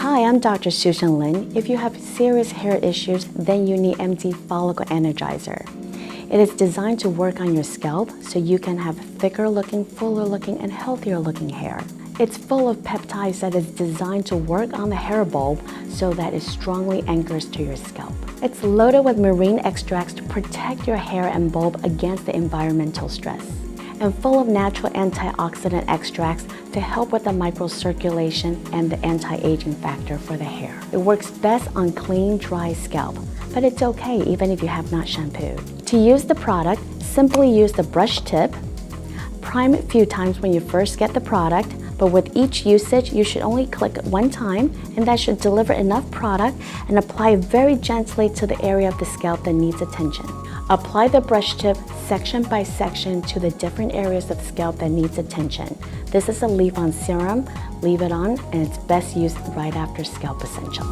Hi, I'm Dr. Susan Lin. If you have serious hair issues, then you need MD Follicle Energizer. It is designed to work on your scalp so you can have thicker looking, fuller looking, and healthier looking hair. It's full of peptides that is designed to work on the hair bulb so that it strongly anchors to your scalp. It's loaded with marine extracts to protect your hair and bulb against the environmental stress, and full of natural antioxidant extracts to help with the microcirculation and the anti-aging factor for the hair. It works best on clean, dry scalp, but it's okay even if you have not shampooed. To use the product, simply use the brush tip. Prime it a few times when you first get the product, but with each usage, you should only click it one time, and that should deliver enough product, and apply very gently to the area of the scalp that needs attention. Apply the brush tip section by section to the different areas of the scalp that needs attention. This is a leave-on serum. Leave it on, and it's best used right after Scalp Essential.